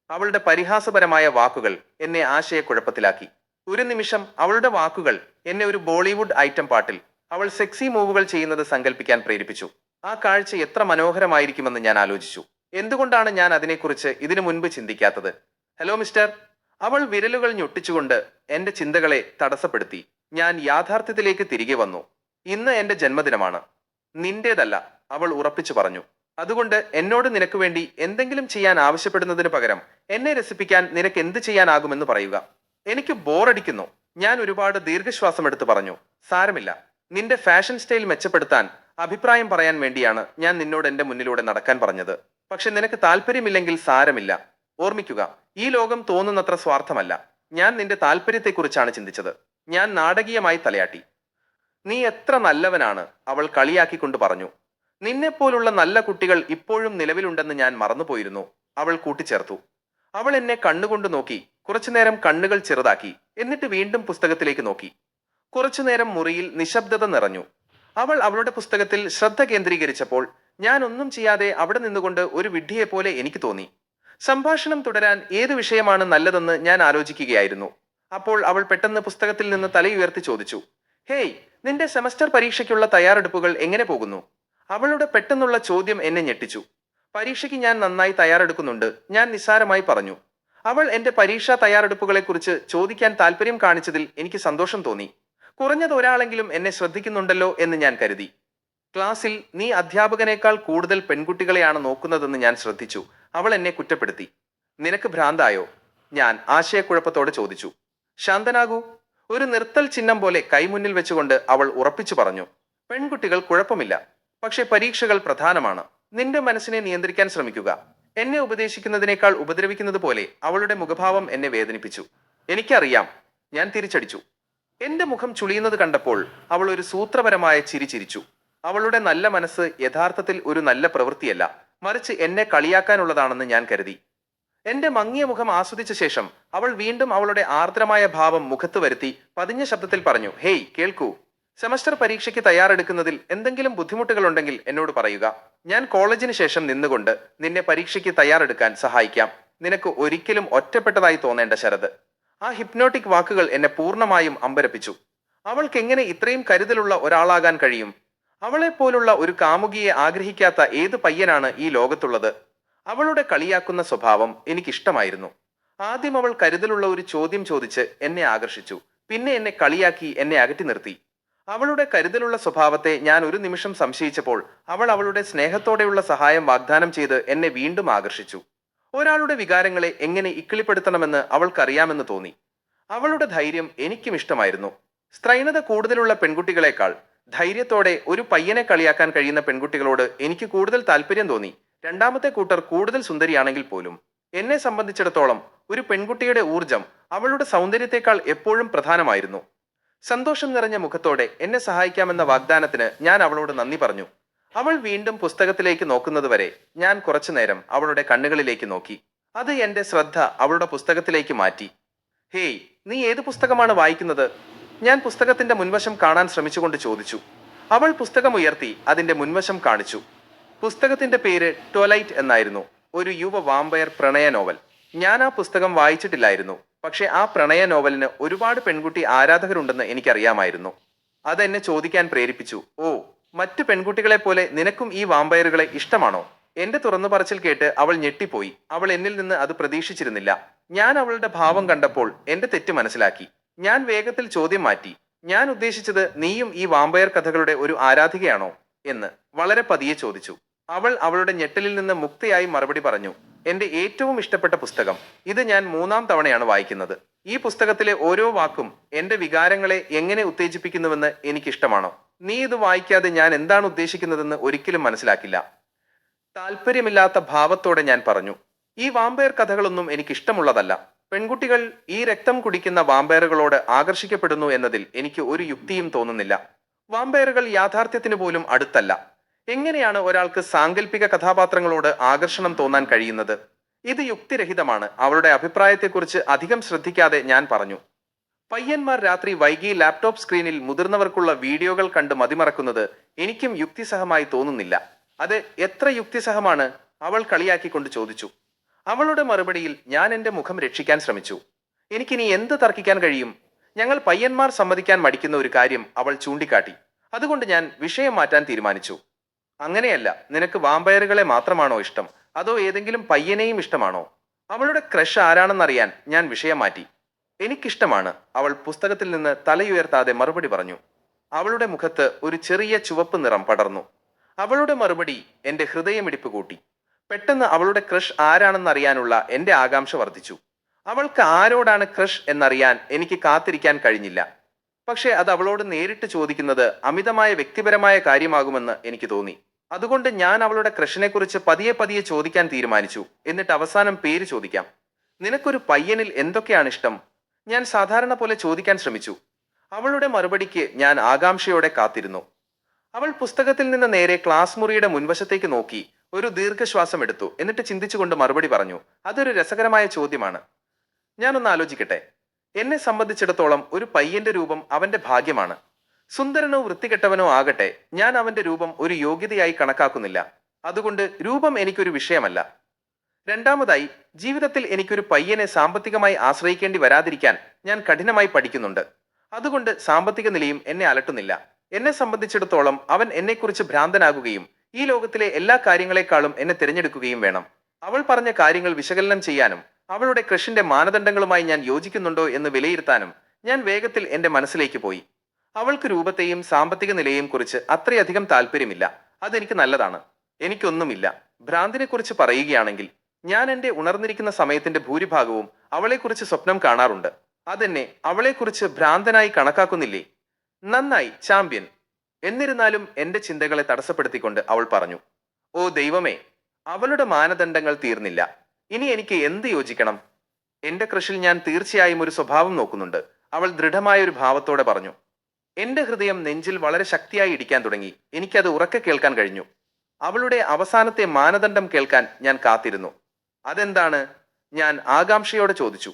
അവളുടെ പരിഹാസപരമായ വാക്കുകൾ എന്നെ ആശയക്കുഴപ്പത്തിലാക്കി. ഒരു നിമിഷം അവളുടെ വാക്കുകൾ എന്നെ ഒരു ബോളിവുഡ് ഐറ്റം പാട്ടിൽ അവൾ സെക്സി മൂവുകൾ ചെയ്യുന്നത് സങ്കല്പിക്കാൻ പ്രേരിപ്പിച്ചു. ആ കാഴ്ച എത്ര മനോഹരമായിരിക്കുമെന്ന് ഞാൻ ആലോചിച്ചു. എന്തുകൊണ്ടാണ് ഞാൻ അതിനെക്കുറിച്ച് ഇതിനു മുൻപ് ചിന്തിക്കാത്തത്? Hello mister. അവൾ വിരലുകൾ ഞൊട്ടിച്ചുകൊണ്ട് എന്റെ ചിന്തകളെ തടസ്സപ്പെടുത്തി. ഞാൻ യാഥാർത്ഥ്യത്തിലേക്ക് തിരികെ വന്നു. ഇന്ന് എന്റെ ജന്മദിനമാണ്, നിന്റേതല്ല, അവൾ ഉറപ്പിച്ചു പറഞ്ഞു. അതുകൊണ്ട് എന്നോട് നിനക്ക് വേണ്ടി എന്തെങ്കിലും ചെയ്യാൻ ആവശ്യപ്പെടുന്നതിന് പകരം എന്നെ രസിപ്പിക്കാൻ നിനക്ക് എന്ത് ചെയ്യാനാകുമെന്ന് പറയുക. എനിക്ക് ബോറടിക്കുന്നു. ഞാൻ ഒരുപാട് ദീർഘശ്വാസം എടുത്ത് പറഞ്ഞു. സാരമില്ല, നിന്റെ ഫാഷൻ സ്റ്റൈൽ മെച്ചപ്പെടുത്താൻ അഭിപ്രായം പറയാൻ വേണ്ടിയാണ് ഞാൻ നിന്നോട് എന്റെ മുന്നിലൂടെ നടക്കാൻ പറഞ്ഞത്. പക്ഷെ നിനക്ക് താല്പര്യമില്ലെങ്കിൽ സാരമില്ല. ഓർമ്മിക്കുക, ഈ ലോകം തോന്നുന്നത്ര സ്വാർത്ഥമല്ല. ഞാൻ നിന്റെ താല്പര്യത്തെക്കുറിച്ചാണ് ചിന്തിച്ചത്. ഞാൻ നാടകീയമായി തലയാട്ടി. നീ എത്ര നല്ലവനാണ്, അവൾ കളിയാക്കിക്കൊണ്ട് പറഞ്ഞു. നിന്നെപ്പോലുള്ള നല്ല കുട്ടികൾ ഇപ്പോഴും നിലവിലുണ്ടെന്ന് ഞാൻ മറന്നുപോയിരുന്നു, അവൾ കൂട്ടിച്ചേർത്തു. അവൾ എന്നെ കണ്ണുകൊണ്ട് നോക്കി. കുറച്ചുനേരം കണ്ണുകൾ ചെറുതാക്കി. എന്നിട്ട് വീണ്ടും പുസ്തകത്തിലേക്ക് നോക്കി. കുറച്ചുനേരം മുറിയിൽ നിശബ്ദത നിറഞ്ഞു. അവൾ അവളുടെ പുസ്തകത്തിൽ ശ്രദ്ധ കേന്ദ്രീകരിച്ചപ്പോൾ ഞാൻ ഒന്നും ചെയ്യാതെ അവിടെ നിന്നുകൊണ്ട് ഒരു വിഡ്ഢിയെപ്പോലെ എനിക്ക് തോന്നി. സംഭാഷണം തുടരാൻ ഏത് വിഷയമാണ് നല്ലതെന്ന് ഞാൻ ആലോചിക്കുകയായിരുന്നു. അപ്പോൾ അവൾ പെട്ടെന്ന് പുസ്തകത്തിൽ നിന്ന് തലയുയർത്തി ചോദിച്ചു. ഹേയ്, നിന്റെ സെമസ്റ്റർ പരീക്ഷയ്ക്കുള്ള തയ്യാറെടുപ്പുകൾ എങ്ങനെ പോകുന്നു? അവളുടെ പെട്ടെന്നുള്ള ചോദ്യം എന്നെ ഞെട്ടിച്ചു. പരീക്ഷയ്ക്ക് ഞാൻ നന്നായി തയ്യാറെടുക്കുന്നുണ്ട്, ഞാൻ നിസ്സാരമായി പറഞ്ഞു. അവൾ എന്റെ പരീക്ഷാ തയ്യാറെടുപ്പുകളെക്കുറിച്ച് ചോദിക്കാൻ താല്പര്യം കാണിച്ചതിൽ എനിക്ക് സന്തോഷം തോന്നി. കുറഞ്ഞത് ഒരാളെങ്കിലും എന്നെ ശ്രദ്ധിക്കുന്നുണ്ടല്ലോ എന്ന് ഞാൻ കരുതി. ക്ലാസ്സിൽ നീ അധ്യാപകനേക്കാൾ കൂടുതൽ പെൺകുട്ടികളെയാണ് നോക്കുന്നതെന്ന് ഞാൻ ശ്രദ്ധിച്ചു, അവൾ എന്നെ കുറ്റപ്പെടുത്തി. നിനക്ക് ഭ്രാന്തായോ? ഞാൻ ആശയക്കുഴപ്പത്തോടെ ചോദിച്ചു. ശാന്തനാകൂ, ഒരു നിർത്തൽ ചിഹ്നം പോലെ കൈമുന്നിൽ വെച്ചുകൊണ്ട് അവൾ ഉറപ്പിച്ചു പറഞ്ഞു. പെൺകുട്ടികൾ കുഴപ്പമില്ല, പക്ഷെ പരീക്ഷകൾ പ്രധാനമാണ്. നിന്റെ മനസ്സിനെ നിയന്ത്രിക്കാൻ ശ്രമിക്കുക. എന്നെ ഉപദേശിക്കുന്നതിനേക്കാൾ ഉപദ്രവിക്കുന്നത് പോലെ അവളുടെ മുഖഭാവം എന്നെ വേദനിപ്പിച്ചു. എനിക്കറിയാം, ഞാൻ തിരിച്ചടിച്ചു. എന്റെ മുഖം ചുളിയുന്നത് കണ്ടപ്പോൾ അവൾ ഒരു സൂത്രപരമായ ചിരി ചിരിച്ചു. അവളുടെ നല്ല മനസ്സ് യഥാർത്ഥത്തിൽ ഒരു നല്ല പ്രവൃത്തിയല്ല, മറിച്ച് എന്നെ കളിയാക്കാനുള്ളതാണെന്ന് ഞാൻ കരുതി. എന്റെ മങ്ങിയ മുഖം ആസ്വദിച്ച ശേഷം അവൾ വീണ്ടും അവളുടെ ആർദ്രമായ ഭാവം മുഖത്ത് വരുത്തി പതിഞ്ഞ ശബ്ദത്തിൽ പറഞ്ഞു. ഹേയ്, കേൾക്കൂ. സെമസ്റ്റർ പരീക്ഷയ്ക്ക് തയ്യാറെടുക്കുന്നതിൽ എന്തെങ്കിലും ബുദ്ധിമുട്ടുകളുണ്ടെങ്കിൽ എന്നോട് പറയുക. ഞാൻ കോളേജിന് ശേഷം നിന്നുകൊണ്ട് നിന്നെ പരീക്ഷയ്ക്ക് തയ്യാറെടുക്കാൻ സഹായിക്കാം. നിനക്ക് ഒരിക്കലും ഒറ്റപ്പെട്ടതായി തോന്നേണ്ട, ശരത്. ആ ഹിപ്നോട്ടിക് വാക്കുകൾ എന്നെ പൂർണ്ണമായും അമ്പരപ്പിച്ചു. അവൾക്ക് എങ്ങനെ ഇത്രയും കരുതലുള്ള ഒരാളാകാൻ കഴിയും? അവളെപ്പോലുള്ള ഒരു കാമുകിയെ ആഗ്രഹിക്കാത്ത ഏത് പയ്യനാണ് ഈ ലോകത്തുള്ളത്? അവളുടെ കളിയാക്കുന്ന സ്വഭാവം എനിക്കിഷ്ടമായിരുന്നു. ആദ്യം അവൾ കരുതലുള്ള ഒരു ചോദ്യം ചോദിച്ച് എന്നെ ആകർഷിച്ചു. പിന്നെ എന്നെ കളിയാക്കി എന്നെ അകറ്റി നിർത്തി. അവളുടെ കരുതലുള്ള സ്വഭാവത്തെ ഞാൻ ഒരു നിമിഷം സംശയിച്ചപ്പോൾ അവൾ അവളുടെ സ്നേഹത്തോടെയുള്ള സഹായം വാഗ്ദാനം ചെയ്ത് എന്നെ വീണ്ടും ആകർഷിച്ചു. ഒരാളുടെ വികാരങ്ങളെ എങ്ങനെ ഇക്കിളിപ്പെടുത്തണമെന്ന് അവൾക്കറിയാമെന്ന് തോന്നി. അവളുടെ ധൈര്യം എനിക്കും ഇഷ്ടമായിരുന്നു. സ്ത്രൈണത കൂടുതലുള്ള പെൺകുട്ടികളെക്കാൾ ധൈര്യത്തോടെ ഒരു പയ്യനെ കളിയാക്കാൻ കഴിയുന്ന പെൺകുട്ടികളോട് എനിക്ക് കൂടുതൽ താല്പര്യം തോന്നി. രണ്ടാമത്തെ കൂട്ടർ കൂടുതൽ സുന്ദരിയാണെങ്കിൽ പോലും എന്നെ സംബന്ധിച്ചിടത്തോളം ഒരു പെൺകുട്ടിയുടെ ഊർജം അവളുടെ സൗന്ദര്യത്തെക്കാൾ എപ്പോഴും പ്രധാനമായിരുന്നു. സന്തോഷം നിറഞ്ഞ മുഖത്തോടെ എന്നെ സഹായിക്കാമെന്ന വാഗ്ദാനത്തിന് ഞാൻ അവളോട് നന്ദി പറഞ്ഞു. അവൾ വീണ്ടും പുസ്തകത്തിലേക്ക് നോക്കുന്നതുവരെ ഞാൻ കുറച്ചുനേരം അവളുടെ കണ്ണുകളിലേക്ക് നോക്കി. അത് എന്റെ ശ്രദ്ധ അവളുടെ പുസ്തകത്തിലേക്ക് മാറ്റി. ഹേയ്, നീ ഏത് പുസ്തകമാണ് വായിക്കുന്നത്? ഞാൻ പുസ്തകത്തിന്റെ മുൻവശം കാണാൻ ശ്രമിച്ചുകൊണ്ട് ചോദിച്ചു. അവൾ പുസ്തകം ഉയർത്തി അതിന്റെ മുൻവശം കാണിച്ചു. പുസ്തകത്തിന്റെ പേര് ട്വലൈറ്റ് എന്നായിരുന്നു. ഒരു യുവ വാമ്പയർ പ്രണയ നോവൽ. ഞാൻ ആ പുസ്തകം വായിച്ചിട്ടില്ലായിരുന്നു. പക്ഷെ ആ പ്രണയ നോവലിന് ഒരുപാട് പെൺകുട്ടി ആരാധകരുണ്ടെന്ന് എനിക്കറിയാമായിരുന്നു. അതെന്നെ ചോദിക്കാൻ പ്രേരിപ്പിച്ചു, ഓ, മറ്റു പെൺകുട്ടികളെ പോലെ നിനക്കും ഈ വാമ്പയറുകളെ ഇഷ്ടമാണോ? എന്റെ തുറന്നു പറച്ചിൽ കേട്ട് അവൾ ഞെട്ടിപ്പോയി. അവൾ എന്നിൽ നിന്ന് അത് പ്രതീക്ഷിച്ചിരുന്നില്ല. ഞാൻ അവളുടെ ഭാവം കണ്ടപ്പോൾ എന്റെ തെറ്റ് മനസ്സിലാക്കി. ഞാൻ വേഗത്തിൽ ചോദ്യം മാറ്റി. ഞാൻ ഉദ്ദേശിച്ചത് നീയും ഈ വാമ്പയർ കഥകളുടെ ഒരു ആരാധികയാണോ എന്ന് വളരെ പതിയെ ചോദിച്ചു. അവൾ അവളുടെ ഞെട്ടലിൽ നിന്ന് മുക്തയായി മറുപടി പറഞ്ഞു, എന്റെ ഏറ്റവും ഇഷ്ടപ്പെട്ട പുസ്തകം. ഇത് ഞാൻ 3-ാം തവണയാണ് വായിക്കുന്നത്. ഈ പുസ്തകത്തിലെ ഓരോ വാക്കും എന്റെ വികാരങ്ങളെ എങ്ങനെ ഉത്തേജിപ്പിക്കുന്നുവെന്ന് എനിക്കിഷ്ടമാണോ? നീ ഇത് വായിക്കാതെ ഞാൻ എന്താണ് ഉദ്ദേശിക്കുന്നതെന്ന് ഒരിക്കലും മനസ്സിലാക്കില്ല. താല്പര്യമില്ലാത്ത ഭാവത്തോടെ ഞാൻ പറഞ്ഞു, ഈ വാമ്പയർ കഥകളൊന്നും എനിക്കിഷ്ടമുള്ളതല്ല. പെൺകുട്ടികൾ ഈ രക്തം കുടിക്കുന്ന വാമ്പയറുകളോട് ആകർഷിക്കപ്പെടുന്നു എന്നതിൽ എനിക്ക് ഒരു യുക്തിയും തോന്നുന്നില്ല. വാമ്പയറുകൾ യാഥാർത്ഥ്യത്തിന് പോലും അടുത്തല്ല. എങ്ങനെയാണ് ഒരാൾക്ക് സാങ്കല്പിക കഥാപാത്രങ്ങളോട് ആകർഷണം തോന്നാൻ കഴിയുന്നത്? ഇത് യുക്തിരഹിതമാണ്. അവളുടെ അഭിപ്രായത്തെക്കുറിച്ച് അധികം ശ്രദ്ധിക്കാതെ ഞാൻ പറഞ്ഞു, പയ്യന്മാർ രാത്രി വൈകി ലാപ്ടോപ്പ് സ്ക്രീനിൽ മുതിർന്നവർക്കുള്ള വീഡിയോകൾ കണ്ട് മതിമറക്കുന്നത് എനിക്കും യുക്തിസഹമായി തോന്നുന്നില്ല. അത് എത്ര യുക്തിസഹമാണ്? അവൾ കളിയാക്കിക്കൊണ്ട് ചോദിച്ചു. അവളുടെ മറുപടിയിൽ ഞാൻ എന്റെ മുഖം രക്ഷിക്കാൻ ശ്രമിച്ചു. എനിക്കിനി എന്ത് തർക്കിക്കാൻ കഴിയും? ഞങ്ങൾ പയ്യന്മാർ സമ്മതിക്കാൻ മടിക്കുന്ന ഒരു കാര്യം അവൾ ചൂണ്ടിക്കാട്ടി. അതുകൊണ്ട് ഞാൻ വിഷയം മാറ്റാൻ തീരുമാനിച്ചു. അങ്ങനെയല്ല, നിനക്ക് വാമ്പയറുകളെ മാത്രമാണോ ഇഷ്ടം, അതോ ഏതെങ്കിലും പയ്യനെയും ഇഷ്ടമാണോ? അവളുടെ ക്രഷ് ആരാണെന്നറിയാൻ ഞാൻ വിഷയം മാറ്റി. എനിക്കിഷ്ടമാണ്, അവൾ പുസ്തകത്തിൽ നിന്ന് തലയുയർത്താതെ മറുപടി പറഞ്ഞു. അവളുടെ മുഖത്ത് ഒരു ചെറിയ ചുവപ്പ് നിറം പടർന്നു. അവളുടെ മറുപടി എന്റെ ഹൃദയമിടിപ്പ് കൂട്ടി. പെട്ടെന്ന് അവളുടെ ക്രഷ് ആരാണെന്നറിയാനുള്ള എന്റെ ആകാംക്ഷ വർദ്ധിച്ചു. അവൾക്ക് ആരോടാണ് ക്രഷ് എന്നറിയാൻ എനിക്ക് കാത്തിരിക്കാൻ കഴിഞ്ഞില്ല. പക്ഷെ അത് അവളോട് നേരിട്ട് ചോദിക്കുന്നത് അമിതമായ വ്യക്തിപരമായ കാര്യമാകുമെന്ന് എനിക്ക് തോന്നി. അതുകൊണ്ട് ഞാൻ അവളുടെ ക്രഷിനെ കുറിച്ച് പതിയെ പതിയെ ചോദിക്കാൻ തീരുമാനിച്ചു. എന്നിട്ട് അവസാനം പേര് ചോദിക്കാം. നിനക്കൊരു പയ്യനിൽ എന്തൊക്കെയാണ് ഇഷ്ടം? ഞാൻ സാധാരണ പോലെ ചോദിക്കാൻ ശ്രമിച്ചു. അവളുടെ മറുപടിക്ക് ഞാൻ ആകാംക്ഷയോടെ കാത്തിരുന്നു. അവൾ പുസ്തകത്തിൽ നിന്ന് നേരെ ക്ലാസ് മുറിയുടെ മുൻവശത്തേക്ക് നോക്കി ഒരു ദീർഘശ്വാസം എടുത്തു. എന്നിട്ട് ചിന്തിച്ചുകൊണ്ട് മറുപടി പറഞ്ഞു, അതൊരു രസകരമായ ചോദ്യമാണ്. ഞാനൊന്ന് ആലോചിക്കട്ടെ. എന്നെ സംബന്ധിച്ചിടത്തോളം ഒരു പയ്യന്റെ രൂപം അവന്റെ ഭാഗ്യമാണ്. സുന്ദരനോ വൃത്തികെട്ടവനോ ആകട്ടെ, ഞാൻ അവന്റെ രൂപം ഒരു യോഗ്യതയായി കണക്കാക്കുന്നില്ല. അതുകൊണ്ട് രൂപം എനിക്കൊരു വിഷയമല്ല. രണ്ടാമതായി, ജീവിതത്തിൽ എനിക്കൊരു പയ്യനെ സാമ്പത്തികമായി ആശ്രയിക്കേണ്ടി വരാതിരിക്കാൻ ഞാൻ കഠിനമായി പഠിക്കുന്നുണ്ട്. അതുകൊണ്ട് സാമ്പത്തിക നിലയും എന്നെ അലട്ടുന്നില്ല. എന്നെ സംബന്ധിച്ചിടത്തോളം അവൻ എന്നെക്കുറിച്ച് ഭ്രാന്തനാകുകയും ഈ ലോകത്തിലെ എല്ലാ കാര്യങ്ങളെക്കാളും എന്നെ തിരഞ്ഞെടുക്കുകയും വേണം. അവൾ പറഞ്ഞ കാര്യങ്ങൾ വിശകലനം ചെയ്യാനും അവളുടെ ക്രഷിന്റെ മാനദണ്ഡങ്ങളുമായി ഞാൻ യോജിക്കുന്നുണ്ടോ എന്ന് വിലയിരുത്താനും ഞാൻ വേഗത്തിൽ എന്റെ മനസ്സിലേക്ക് പോയി. അവൾക്ക് രൂപത്തെയും സാമ്പത്തിക നിലയെയും കുറിച്ച് അത്രയധികം താല്പര്യമില്ല. അതെനിക്ക് നല്ലതാണ്. എനിക്കൊന്നുമില്ല. ഭ്രാന്തിനെ കുറിച്ച് പറയുകയാണെങ്കിൽ, ഞാൻ എന്റെ ഉണർന്നിരിക്കുന്ന സമയത്തിന്റെ ഭൂരിഭാഗവും അവളെക്കുറിച്ച് സ്വപ്നം കാണാറുണ്ട്. അതെന്നെ അവളെക്കുറിച്ച് ഭ്രാന്തനായി കണക്കാക്കുന്നില്ലേ? നന്നായി, ചാമ്പ്യൻ. എന്നിരുന്നാലും എന്റെ ചിന്തകളെ തടസ്സപ്പെടുത്തിക്കൊണ്ട് അവൾ പറഞ്ഞു, ഓ ദൈവമേ, അവളുടെ മാനദണ്ഡങ്ങൾ തീർന്നില്ല. ഇനി എനിക്ക് എന്ത് യോജിക്കണം? എന്റെ ക്രഷിൽ ഞാൻ തീർച്ചയായും ഒരു സ്വഭാവം നോക്കുന്നുണ്ട്, അവൾ ദൃഢമായ ഒരു ഭാവത്തോടെ പറഞ്ഞു. എന്റെ ഹൃദയം നെഞ്ചിൽ വളരെ ശക്തിയായി ഇടിക്കാൻ തുടങ്ങി. എനിക്കത് ഉറക്കെ കേൾക്കാൻ കഴിഞ്ഞു. അവളുടെ അവസാനത്തെ മാനദണ്ഡം കേൾക്കാൻ ഞാൻ കാത്തിരുന്നു. അതെന്താണ്? ഞാൻ ആകാംക്ഷയോടെ ചോദിച്ചു.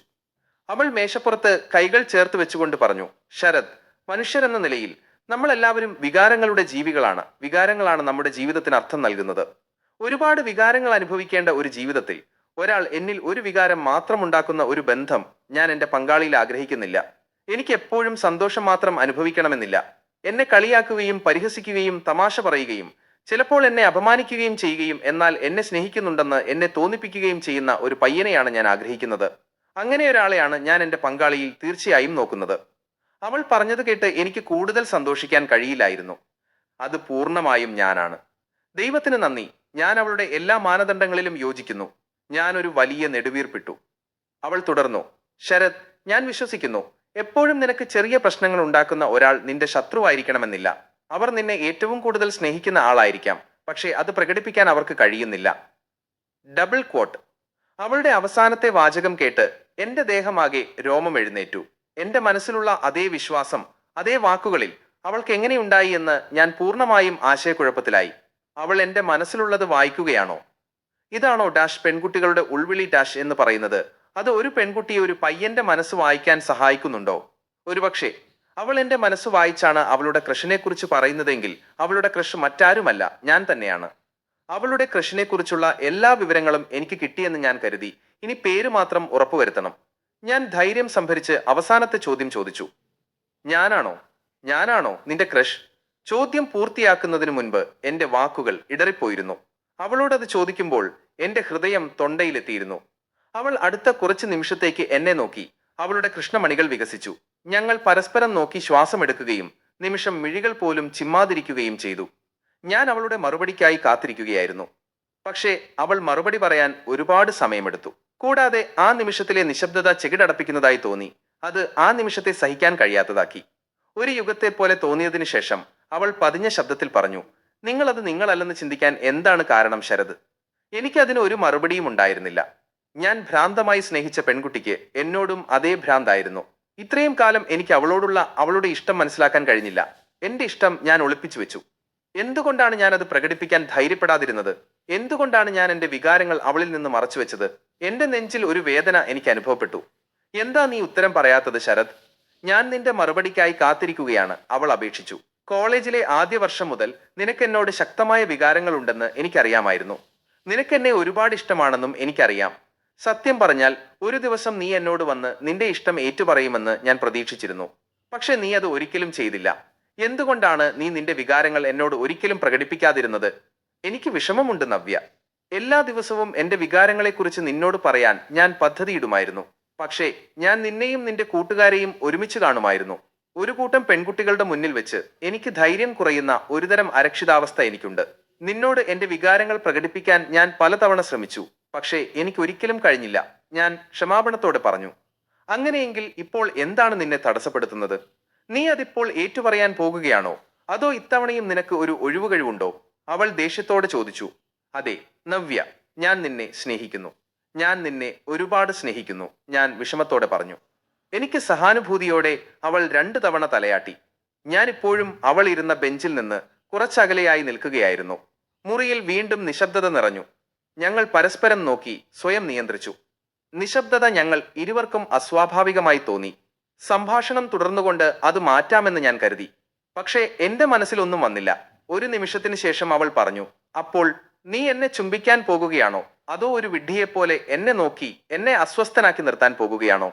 അവൾ മേശപ്പുറത്ത് കൈകൾ ചേർത്ത് വെച്ചുകൊണ്ട് പറഞ്ഞു, ശരത്, മനുഷ്യരെന്ന നിലയിൽ നമ്മളെല്ലാവരും വികാരങ്ങളുടെ ജീവികളാണ്. വികാരങ്ങളാണ് നമ്മുടെ ജീവിതത്തിന് അർത്ഥം നൽകുന്നത്. ഒരുപാട് വികാരങ്ങൾ അനുഭവിക്കേണ്ട ഒരു ജീവിതത്തിൽ ഒരാൾ എന്നിൽ ഒരു വികാരം മാത്രം ഉണ്ടാക്കുന്ന ഒരു ബന്ധം ഞാൻ എന്റെ പങ്കാളിയിൽ ആഗ്രഹിക്കുന്നില്ല. എനിക്ക് എപ്പോഴും സന്തോഷം മാത്രം അനുഭവിക്കണമെന്നില്ല. എന്നെ കളിയാക്കുകയും പരിഹസിക്കുകയും തമാശ പറയുകയും ചിലപ്പോൾ എന്നെ അപമാനിക്കുകയും ചെയ്യുകയും എന്നാൽ എന്നെ സ്നേഹിക്കുന്നുണ്ടെന്ന് എന്നെ തോന്നിപ്പിക്കുകയും ചെയ്യുന്ന ഒരു പയ്യനെയാണ് ഞാൻ ആഗ്രഹിക്കുന്നത്. അങ്ങനെ ഒരാളെയാണ് ഞാൻ എന്റെ പങ്കാളിയിൽ തീർച്ചയായും നോക്കുന്നത്. അവൾ പറഞ്ഞത് കേട്ട് എനിക്ക് കൂടുതൽ സന്തോഷിക്കാൻ കഴിയില്ലായിരുന്നു. അത് പൂർണ്ണമായും ഞാനാണ്. ദൈവത്തിന് നന്ദി, ഞാൻ അവളുടെ എല്ലാ മാനദണ്ഡങ്ങളിലും യോജിക്കുന്നു. ഞാൻ ഒരു വലിയ നെടുവീർപ്പിട്ടു. അവൾ തുടർന്നു, ശരത്, ഞാൻ വിശ്വസിക്കുന്നു, എപ്പോഴും നിനക്ക് ചെറിയ പ്രശ്നങ്ങൾ ഉണ്ടാക്കുന്ന ഒരാൾ നിന്റെ ശത്രുവായിരിക്കണമെന്നില്ല. അവർ നിന്നെ ഏറ്റവും കൂടുതൽ സ്നേഹിക്കുന്ന ആളായിരിക്കാം, പക്ഷേ അത് പ്രകടിപ്പിക്കാൻ അവർക്ക് കഴിയുന്നില്ല. Double quote. അവളുടെ അവസാനത്തെ വാചകം കേട്ട് എന്റെ ദേഹമാകെ രോമം എഴുന്നേറ്റു. എന്റെ മനസ്സിലുള്ള അതേ വിശ്വാസം, അതേ വാക്കുകളിൽ അവൾക്ക് എങ്ങനെയുണ്ടായി എന്ന് ഞാൻ പൂർണ്ണമായും ആശയക്കുഴപ്പത്തിലായി. അവൾ എന്റെ മനസ്സിലുള്ളത് വായിക്കുകയാണോ? ഇതാണോ ഡാഷ് പെൺകുട്ടികളുടെ ഉൾവിളി ഡാഷ് എന്ന് പറയുന്നത്? അത് ഒരു പെൺകുട്ടിയെ ഒരു പയ്യന്റെ മനസ്സ് വായിക്കാൻ സഹായിക്കുന്നുണ്ടോ? ഒരുപക്ഷെ. അവൾ എന്റെ മനസ്സ് വായിച്ചാണ് അവളുടെ ക്രഷിനെക്കുറിച്ച് പറയുന്നതെങ്കിൽ അവളുടെ ക്രഷ് മറ്റാരുമല്ല, ഞാൻ തന്നെയാണ്. അവളുടെ ക്രഷിനെക്കുറിച്ചുള്ള എല്ലാ വിവരങ്ങളും എനിക്ക് കിട്ടിയെന്ന് ഞാൻ കരുതി. ഇനി പേര് മാത്രം ഉറപ്പുവരുത്തണം. ഞാൻ ധൈര്യം സംഭരിച്ച് അവസാനത്തെ ചോദ്യം ചോദിച്ചു. ഞാനാണോ ഞാനാണോ നിന്റെ ക്രഷ്? ചോദ്യം പൂർത്തിയാക്കുന്നതിനു മുൻപ് എന്റെ വാക്കുകൾ ഇടറിപ്പോയിരുന്നു. അവളോടത് ചോദിക്കുമ്പോൾ എന്റെ ഹൃദയം തൊണ്ടയിലെത്തിയിരുന്നു. അവൾ അടുത്ത കുറച്ച് നിമിഷത്തേക്ക് എന്നെ നോക്കി. അവളുടെ കൃഷ്ണമണികൾ വികസിച്ചു. ഞങ്ങൾ പരസ്പരം നോക്കി ശ്വാസമെടുക്കുകയും നിമിഷം മിഴികൾ പോലും ചിമ്മാതിരിക്കുകയും ചെയ്തു. ഞാൻ അവളുടെ മറുപടിക്കായി കാത്തിരിക്കുകയായിരുന്നു. പക്ഷേ അവൾ മറുപടി പറയാൻ ഒരുപാട് സമയമെടുത്തു. കൂടാതെ ആ നിമിഷത്തിലെ നിശബ്ദത ചെകിടടപ്പിക്കുന്നതായി തോന്നി. അത് ആ നിമിഷത്തെ സഹിക്കാൻ കഴിയാത്തതാക്കി. ഒരു യുഗത്തെ പോലെ തോന്നിയതിനു ശേഷം അവൾ പതിഞ്ഞ ശബ്ദത്തിൽ പറഞ്ഞു, നിങ്ങളത് നിങ്ങളല്ലെന്ന് ചിന്തിക്കാൻ എന്താണ് കാരണം ശരത്? എനിക്കതിന് ഒരു മറുപടിയും ഉണ്ടായിരുന്നില്ല. ഞാൻ ഭ്രാന്തമായി സ്നേഹിച്ച പെൺകുട്ടിക്ക് എന്നോടും അതേ ഭ്രാന്തായിരുന്നു. ഇത്രയും കാലം എനിക്ക് അവളോടുള്ള അവളുടെ ഇഷ്ടം മനസ്സിലാക്കാൻ കഴിഞ്ഞില്ല. എന്റെ ഇഷ്ടം ഞാൻ ഒളിപ്പിച്ചു വെച്ചു. എന്തുകൊണ്ടാണ് ഞാൻ അത് പ്രകടിപ്പിക്കാൻ ധൈര്യപ്പെടാതിരുന്നത്? എന്തുകൊണ്ടാണ് ഞാൻ എന്റെ വികാരങ്ങൾ അവളിൽ നിന്ന് മറച്ചുവെച്ചത്? എന്റെ നെഞ്ചിൽ ഒരു വേദന എനിക്ക് അനുഭവപ്പെട്ടു. എന്താ നീ ഉത്തരം പറയാത്തത് ശരത്? ഞാൻ നിന്റെ മറുപടിക്കായി കാത്തിരിക്കുകയാണ്, അവൾ അപേക്ഷിച്ചു. കോളേജിലെ ആദ്യ വർഷം മുതൽ നിനക്കെന്നോട് ശക്തമായ വികാരങ്ങൾ ഉണ്ടെന്ന് എനിക്കറിയാമായിരുന്നു. നിനക്കെന്നെ ഒരുപാട് ഇഷ്ടമാണെന്നും എനിക്കറിയാം. സത്യം പറഞ്ഞാൽ ഒരു ദിവസം നീ എന്നോട് വന്ന് നിന്റെ ഇഷ്ടം ഏറ്റുപറയുമെന്ന് ഞാൻ പ്രതീക്ഷിച്ചിരുന്നു. പക്ഷെ നീ അത് ഒരിക്കലും ചെയ്തില്ല. എന്തുകൊണ്ടാണ് നീ നിന്റെ വികാരങ്ങൾ എന്നോട് ഒരിക്കലും പ്രകടിപ്പിക്കാതിരുന്നത്? എനിക്ക് വിഷമമുണ്ട് നവ്യ. എല്ലാ ദിവസവും എന്റെ വികാരങ്ങളെക്കുറിച്ച് നിന്നോട് പറയാൻ ഞാൻ പദ്ധതിയിടുമായിരുന്നു. പക്ഷേ ഞാൻ നിന്നെയും നിന്റെ കൂട്ടുകാരെയും ഒരുമിച്ച് കാണുമായിരുന്നു. ഒരു കൂട്ടം പെൺകുട്ടികളുടെ മുന്നിൽ വെച്ച് എനിക്ക് ധൈര്യം കുറയുന്ന ഒരുതരം അരക്ഷിതാവസ്ഥ എനിക്കുണ്ട്. നിന്നോട് എന്റെ വികാരങ്ങൾ പ്രകടിപ്പിക്കാൻ ഞാൻ പലതവണ ശ്രമിച്ചു. പക്ഷേ എനിക്കൊരിക്കലും കഴിഞ്ഞില്ല. ഞാൻ ക്ഷമാപണത്തോടെ പറഞ്ഞു. അങ്ങനെയെങ്കിൽ ഇപ്പോൾ എന്താണ് നിന്നെ തടസ്സപ്പെടുത്തുന്നത്? നീ അതിപ്പോൾ ഏറ്റുപറയാൻ പോകുകയാണോ? അതോ ഇത്തവണയും നിനക്ക് ഒരു ഒഴിവുകഴിവുണ്ടോ? അവൾ ദേഷ്യത്തോടെ ചോദിച്ചു. അതെ നവ്യ, ഞാൻ നിന്നെ സ്നേഹിക്കുന്നു. ഞാൻ നിന്നെ ഒരുപാട് സ്നേഹിക്കുന്നു, ഞാൻ വിഷമത്തോടെ പറഞ്ഞു. എനിക്ക് സഹാനുഭൂതിയോടെ അവൾ 2 തവണ തലയാട്ടി. ഞാനിപ്പോഴും അവൾ ഇരുന്ന ബെഞ്ചിൽ നിന്ന് കുറച്ചകലെയായി നിൽക്കുകയായിരുന്നു. മുറിയിൽ വീണ്ടും നിശബ്ദത നിറഞ്ഞു. ഞങ്ങൾ പരസ്പരം നോക്കി സ്വയം നിയന്ത്രിച്ചു. നിശബ്ദത ഞങ്ങൾ ഇരുവർക്കും അസ്വാഭാവികമായി തോന്നി. സംഭാഷണം തുടർന്നുകൊണ്ട് അത് മാറ്റാമെന്ന് ഞാൻ കരുതി. പക്ഷേ എന്റെ മനസ്സിലൊന്നും വന്നില്ല. ഒരു നിമിഷത്തിന് ശേഷം അവൾ പറഞ്ഞു, അപ്പോൾ നീ എന്നെ ചുംബിക്കാൻ പോകുകയാണോ? അതോ ഒരു വിഡ്ഢിയെപ്പോലെ എന്നെ നോക്കി എന്നെ അസ്വസ്ഥനാക്കി നിർത്താൻ പോകുകയാണോ?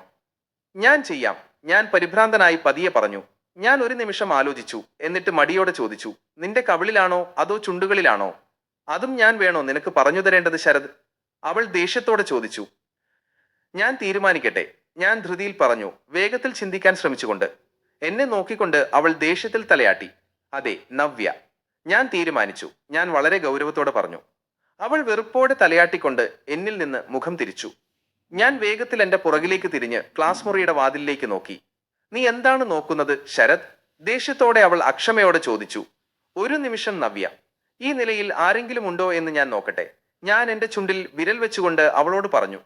ഞാൻ ചെയ്യാം, ഞാൻ പരിഭ്രാന്തനായി പതിയെ പറഞ്ഞു. ഞാൻ ഒരു നിമിഷം ആലോചിച്ചു. എന്നിട്ട് മടിയോടെ ചോദിച്ചു, നിന്റെ കവിളിലാണോ അതോ ചുണ്ടുകളിലാണോ? അതും ഞാൻ വേണോ നിനക്ക് പറഞ്ഞു തരേണ്ടത് ശരത്? അവൾ ദേഷ്യത്തോടെ ചോദിച്ചു. ഞാൻ തീരുമാനിക്കട്ടെ, ഞാൻ ധൃതിയിൽ പറഞ്ഞു, വേഗത്തിൽ ചിന്തിക്കാൻ ശ്രമിച്ചുകൊണ്ട്. എന്നെ നോക്കിക്കൊണ്ട് അവൾ ദേഷ്യത്തിൽ തലയാട്ടി. അതെ നവ്യ, ഞാൻ തീരുമാനിച്ചു, ഞാൻ വളരെ ഗൗരവത്തോടെ പറഞ്ഞു. അവൾ വെറുപ്പോടെ തലയാട്ടിക്കൊണ്ട് എന്നിൽ നിന്ന് മുഖം തിരിച്ചു. ഞാൻ വേഗത്തിൽ എന്റെ പുറകിലേക്ക് തിരിഞ്ഞ് ക്ലാസ് മുറിയുടെ വാതിലിലേക്ക് നോക്കി. നീ എന്താണ് നോക്കുന്നത് ശരത്? ദേഷ്യത്തോടെ അവൾ അക്ഷമയോടെ ചോദിച്ചു. ഒരു നിമിഷം നവ്യ, ഈ നിലയിൽ ആരെങ്കിലും ഉണ്ടോ എന്ന് ഞാൻ നോക്കട്ടെ. ഞാൻ എന്റെ ചുണ്ടിൽ വിരൽ വെച്ചുകൊണ്ട് അവളോട് പറഞ്ഞു.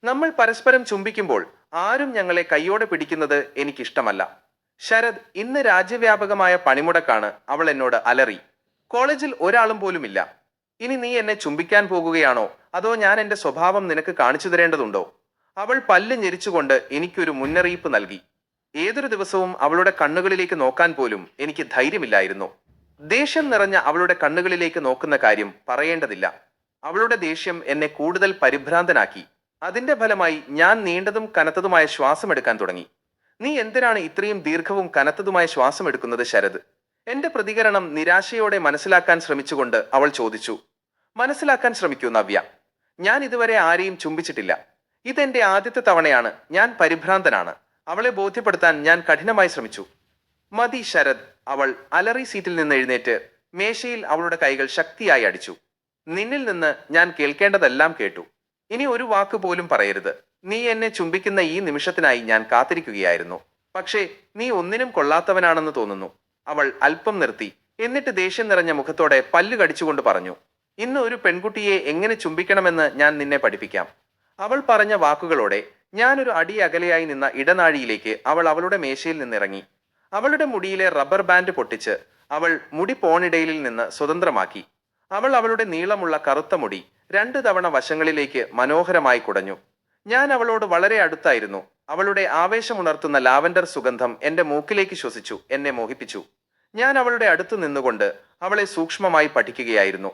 നമ്മൾ പരസ്പരം ചുംബിക്കുമ്പോൾ ആരും ഞങ്ങളെ കൈയോടെ പിടിക്കുന്നത് എനിക്കിഷ്ടമല്ല. ശരത്, ഇന്ന് രാജ്യവ്യാപകമായ പണിമുടക്കാണ്, അവൾ എന്നോട് അലറി. കോളേജിൽ ഒരാളും പോലുമില്ല. ഇനി നീ എന്നെ ചുംബിക്കാൻ പോകുകയാണോ അതോ ഞാൻ എന്റെ സ്വഭാവം നിനക്ക് കാണിച്ചു തരേണ്ടതുണ്ടോ? അവൾ പല്ല് ഞെരിച്ചുകൊണ്ട് എനിക്കൊരു മുന്നറിയിപ്പ് നൽകി. ഏതൊരു ദിവസവും അവളുടെ കണ്ണുകളിലേക്ക് നോക്കാൻ പോലും എനിക്ക് ധൈര്യമില്ലായിരുന്നു. ദേഷ്യം നിറഞ്ഞ അവളുടെ കണ്ണുകളിലേക്ക് നോക്കുന്ന കാര്യം പറയേണ്ടതില്ല. അവളുടെ ദേഷ്യം എന്നെ കൂടുതൽ പരിഭ്രാന്തനാക്കി. അതിന്റെ ഫലമായി ഞാൻ നീണ്ടതും കനത്തതുമായ ശ്വാസം എടുക്കാൻ തുടങ്ങി. നീ എന്തിനാണ് ഇത്രയും ദീർഘവും കനത്തതുമായ ശ്വാസം എടുക്കുന്നത് ശരത്? എന്റെ പ്രതികരണം നിരാശയോടെ മനസ്സിലാക്കാൻ ശ്രമിച്ചുകൊണ്ട് അവൾ ചോദിച്ചു. മനസ്സിലാക്കാൻ ശ്രമിക്കൂ നവ്യ, ഞാൻ ഇതുവരെ ആരെയും ചുംബിച്ചിട്ടില്ല. ഇതെന്റെ ആദ്യത്തെ തവണയാണ്. ഞാൻ പരിഭ്രാന്തനാണ്. അവളെ ബോധ്യപ്പെടുത്താൻ ഞാൻ കഠിനമായി ശ്രമിച്ചു. മതി ശരത്, അവൾ അലറി സീറ്റിൽ നിന്ന് എഴുന്നേറ്റ് മേശയിൽ അവളുടെ കൈകൾ ശക്തിയായി അടിച്ചു. നിന്നിൽ നിന്ന് ഞാൻ കേൾക്കേണ്ടതെല്ലാം കേട്ടു. ഇനി ഒരു വാക്ക് പോലും പറയരുത്. നീ എന്നെ ചുംബിക്കുന്ന ഈ നിമിഷത്തിനായി ഞാൻ കാത്തിരിക്കുകയായിരുന്നു. പക്ഷേ നീ ഒന്നിനും കൊള്ളാത്തവനാണെന്ന് തോന്നുന്നു. അവൾ അല്പം നിർത്തി. എന്നിട്ട് ദേഷ്യം നിറഞ്ഞ മുഖത്തോടെ പല്ല് കടിച്ചുകൊണ്ട് പറഞ്ഞു. ഇന്ന് ഒരു പെൺകുട്ടിയെ എങ്ങനെ ചുംബിക്കണമെന്ന് ഞാൻ നിന്നെ പഠിപ്പിക്കാം. അവൾ പറഞ്ഞ വാക്കുകളോടെ ഞാനൊരു അടി അകലെയായി നിന്ന ഇടനാഴിയിലേക്ക് അവൾ അവളുടെ മേശയിൽ നിന്നിറങ്ങി. അവളുടെ മുടിയിലെ റബ്ബർ ബാൻഡ് പൊട്ടിച്ച് അവൾ മുടി പോണിടയിലിൽ നിന്ന് സ്വതന്ത്രമാക്കി. അവൾ അവളുടെ നീളമുള്ള കറുത്ത മുടി 2 തവണ വശങ്ങളിലേക്ക് മനോഹരമായി കുടഞ്ഞു. ഞാൻ അവളോട് വളരെ അടുത്തായിരുന്നു. അവളുടെ ആവേശമുണർത്തുന്ന ലാവൻഡർ സുഗന്ധം എന്റെ മൂക്കിലേക്ക് ശ്വസിച്ചു എന്നെ മോഹിപ്പിച്ചു. ഞാൻ അവളുടെ അടുത്ത് നിന്നുകൊണ്ട് അവളെ സൂക്ഷ്മമായി പഠിക്കുകയായിരുന്നു.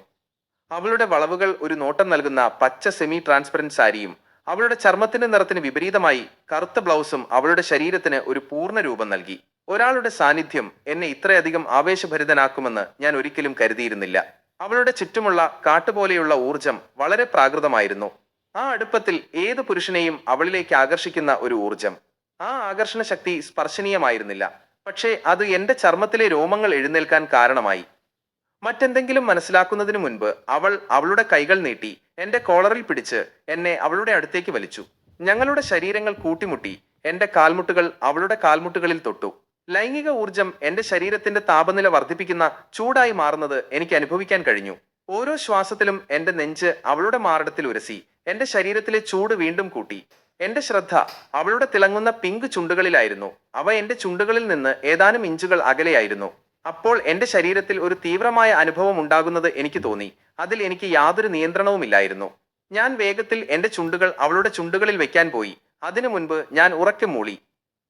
അവളുടെ വളവുകൾ ഒരു നോട്ടം നൽകുന്ന പച്ച സെമി ട്രാൻസ്പെറന്റ് സാരിയും അവളുടെ ചർമ്മത്തിന്റെ നിറത്തിന് വിപരീതമായി കറുത്ത ബ്ലൗസും അവളുടെ ശരീരത്തിന് ഒരു പൂർണ്ണ രൂപം നൽകി. ഒരാളുടെ സാന്നിധ്യം എന്നെ ഇത്രയധികം ആവേശഭരിതനാക്കുമെന്ന് ഞാൻ ഒരിക്കലും കരുതിയിരുന്നില്ല. അവളുടെ ചുറ്റുമുള്ള കാട്ടുപോലെയുള്ള ഊർജം വളരെ പ്രാകൃതമായിരുന്നു. ആ അടുപ്പത്തിൽ ഏത് പുരുഷനെയും അവളിലേക്ക് ആകർഷിക്കുന്ന ഒരു ഊർജം. ആ ആകർഷണ ശക്തി സ്പർശനീയമായിരുന്നില്ല, പക്ഷേ അത് എന്റെ ചർമ്മത്തിലെ രോമങ്ങൾ എഴുന്നേൽക്കാൻ കാരണമായി. മറ്റെന്തെങ്കിലും മനസ്സിലാക്കുന്നതിനു മുൻപ് അവൾ അവളുടെ കൈകൾ നീട്ടി എന്റെ കോളറിൽ പിടിച്ച് എന്നെ അവളുടെ അടുത്തേക്ക് വലിച്ചു. ഞങ്ങളുടെ ശരീരങ്ങൾ കൂട്ടിമുട്ടി. എന്റെ കാൽമുട്ടുകൾ അവളുടെ കാൽമുട്ടുകളിൽ തൊട്ടു. ലൈംഗിക ഊർജം എന്റെ ശരീരത്തിന്റെ താപനില വർദ്ധിപ്പിക്കുന്ന ചൂടായി മാറുന്നത് എനിക്ക് അനുഭവിക്കാൻ കഴിഞ്ഞു. ഓരോ ശ്വാസത്തിലും എന്റെ നെഞ്ച് അവളുടെ മാറിടത്തിൽ ഉരസി എന്റെ ശരീരത്തിലെ ചൂട് വീണ്ടും കൂട്ടി. എന്റെ ശ്രദ്ധ അവളുടെ തിളങ്ങുന്ന പിങ്ക് ചുണ്ടുകളിലായിരുന്നു. അവ എന്റെ ചുണ്ടുകളിൽ നിന്ന് ഏതാനും ഇഞ്ചുകൾ അകലെയായിരുന്നു. അപ്പോൾ എന്റെ ശരീരത്തിൽ ഒരു തീവ്രമായ അനുഭവം ഉണ്ടാകുന്നത് എനിക്ക് തോന്നി. അതിൽ എനിക്ക് യാതൊരു നിയന്ത്രണവുമില്ലായിരുന്നു. ഞാൻ വേഗത്തിൽ എന്റെ ചുണ്ടുകൾ അവളുടെ ചുണ്ടുകളിൽ വെക്കാൻ പോയി. അതിനു മുൻപ് ഞാൻ ഉറക്കെ മൂളി.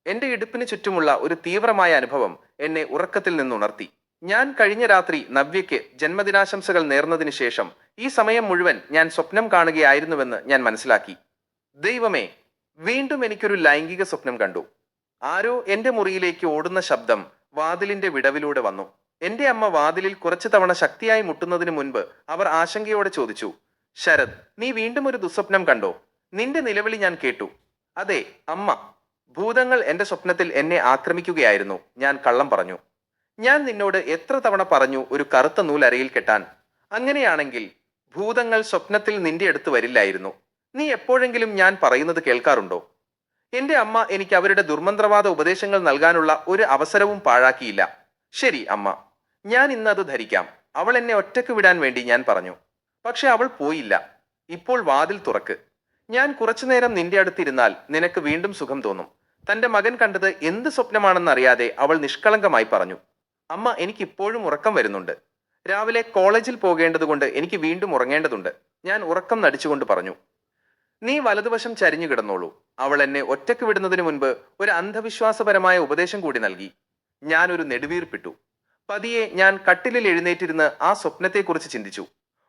എന്റെ ഇടുപ്പിന് ചുറ്റുമുള്ള ഒരു തീവ്രമായ അനുഭവം എന്നെ ഉറക്കത്തിൽ നിന്നുണർത്തി. ഞാൻ കഴിഞ്ഞ രാത്രി നവ്യയ്ക്ക് ജന്മദിനാശംസകൾ നേർന്നതിന് ശേഷം ഈ സമയം മുഴുവൻ ഞാൻ സ്വപ്നം കാണുകയായിരുന്നുവെന്ന് ഞാൻ മനസ്സിലാക്കി. ദൈവമേ, വീണ്ടും എനിക്കൊരു ലൈംഗിക സ്വപ്നം കണ്ടു. ആരോ എന്റെ മുറിയിലേക്ക് ഓടുന്ന ശബ്ദം വാതിലിന്റെ വിടവിലൂടെ വന്നു. എന്റെ അമ്മ വാതിലിൽ കുറച്ചു തവണ ശക്തിയായി മുട്ടുന്നതിന് മുൻപ് അവർ ആശങ്കയോടെ ചോദിച്ചു, ശരത്, നീ വീണ്ടും ഒരു ദുസ്വപ്നം കണ്ടോ? നിന്റെ നിലവിളി ഞാൻ കേട്ടു. അതെ അമ്മ, ഭൂതങ്ങൾ എന്റെ സ്വപ്നത്തിൽ എന്നെ ആക്രമിക്കുകയായിരുന്നു. ഞാൻ കള്ളം പറഞ്ഞു. ഞാൻ നിന്നോട് എത്ര തവണ പറഞ്ഞു ഒരു കറുത്ത നൂലരയിൽ കെട്ടാൻ? അങ്ങനെയാണെങ്കിൽ ഭൂതങ്ങൾ സ്വപ്നത്തിൽ നിന്റെ അടുത്ത് വരില്ലായിരുന്നു. നീ എപ്പോഴെങ്കിലും ഞാൻ പറയുന്നത് കേൾക്കാറുണ്ടോ? എന്റെ അമ്മ എനിക്ക് അവരുടെ ദുർമന്ത്രവാദ ഉപദേശങ്ങൾ നൽകാനുള്ള ഒരു അവസരവും പാഴാക്കിയില്ല. ശരി അമ്മ, ഞാൻ ഇന്ന് അത് ധരിക്കാം. അവൾ എന്നെ ഒറ്റക്ക് വിടാൻ വേണ്ടി ഞാൻ പറഞ്ഞു. പക്ഷെ അവൾ പോയില്ല. ഇപ്പോൾ വാതിൽ തുറക്ക്. ഞാൻ കുറച്ചുനേരം നിന്റെ അടുത്തിരുന്നാൽ നിനക്ക് വീണ്ടും സുഖം തോന്നും. തന്റെ മകൻ കണ്ടത് എന്ത് സ്വപ്നമാണെന്നറിയാതെ അവൾ നിഷ്കളങ്കമായി പറഞ്ഞു. അമ്മ, എനിക്ക് ഇപ്പോഴും ഉറക്കം വരുന്നുണ്ട്. രാവിലെ കോളേജിൽ പോകേണ്ടതുകൊണ്ട് എനിക്ക് വീണ്ടും ഉറങ്ങേണ്ടതുണ്ട്. ഞാൻ ഉറക്കം നടിച്ചുകൊണ്ട് പറഞ്ഞു. നീ വലതുവശം ചരിഞ്ഞു കിടന്നോളൂ. അവൾ എന്നെ ഒറ്റക്ക് വിടുന്നതിന് മുൻപ് ഒരു അന്ധവിശ്വാസപരമായ ഉപദേശം കൂടി നൽകി. ഞാൻ ഒരു നെടുവീർപ്പിട്ടു. പതിയെ ഞാൻ കട്ടിലിൽ എഴുന്നേറ്റിരുന്ന് ആ സ്വപ്നത്തെക്കുറിച്ച് ചിന്തിച്ചു.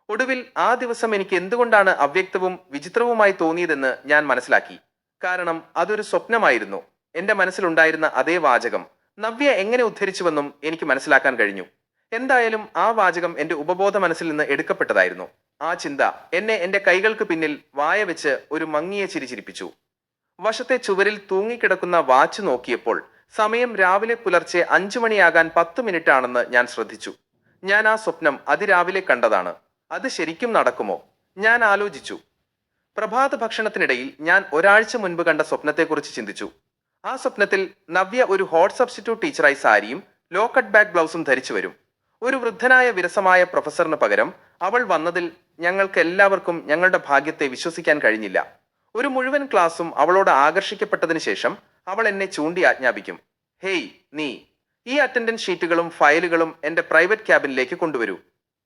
ഒടുവിൽ ആ ദിവസം എനിക്ക് എന്തുകൊണ്ടാണ് അവ്യക്തവും വിചിത്രവുമായി തോന്നിയതെന്ന് ഞാൻ മനസ്സിലാക്കി. കാരണം അതൊരു സ്വപ്നമായിരുന്നു. എന്റെ മനസ്സിലുണ്ടായിരുന്ന അതേ വാചകം നവ്യ എങ്ങനെ ഉദ്ധരിച്ചുവെന്നും എനിക്ക് മനസ്സിലാക്കാൻ കഴിഞ്ഞു. എന്തായാലും ആ വാചകം എന്റെ ഉപബോധ മനസ്സിൽ നിന്ന് എടുക്കപ്പെട്ടതായിരുന്നു. ആ ചിന്ത എന്നെ എന്റെ കൈകൾക്ക് പിന്നിൽ വായ വെച്ച് ഒരു മങ്ങിയ ചിരി ചിരിപ്പിച്ചു. വശത്തെ ചുവരിൽ തൂങ്ങിക്കിടക്കുന്ന വാച്ച് നോക്കിയപ്പോൾ സമയം രാവിലെ പുലർച്ചെ 5 മണിയാകാൻ 10 മിനിറ്റ് ആണെന്ന് ഞാൻ ശ്രദ്ധിച്ചു. ഞാൻ ആ സ്വപ്നം അതിരാവിലെ കണ്ടതാണ്. അത് ശരിക്കും നടക്കുമോ? ഞാൻ ആലോചിച്ചു. പ്രഭാത ഭക്ഷണത്തിനിടയിൽ ഞാൻ ഒരാഴ്ച മുൻപ് കണ്ട സ്വപ്നത്തെക്കുറിച്ച് ചിന്തിച്ചു. ആ സ്വപ്നത്തിൽ നവ്യ ഒരു ഹോട്ട് സബ്സ്റ്റിറ്റ്യൂട്ട് ടീച്ചറായി സാരിയും ലോ കട്ട് ബാക്ക് ബ്ലൗസും ധരിച്ചു വരും. ഒരു വൃദ്ധനായ വിരസമായ പ്രൊഫസറിന് പകരം അവൾ വന്നതിൽ ഞങ്ങൾക്ക് എല്ലാവർക്കും ഞങ്ങളുടെ ഭാഗ്യത്തെ വിശ്വസിക്കാൻ കഴിഞ്ഞില്ല. ഒരു മുഴുവൻ ക്ലാസ്സും അവളോട് ആകർഷിക്കപ്പെട്ടതിന് ശേഷം അവൾ എന്നെ ചൂണ്ടി ആജ്ഞാപിക്കും. ഹേയ് നീ, ഈ അറ്റൻഡൻസ് ഷീറ്റുകളും ഫയലുകളും എന്റെ പ്രൈവറ്റ് ക്യാബിനിലേക്ക് കൊണ്ടുവരൂ.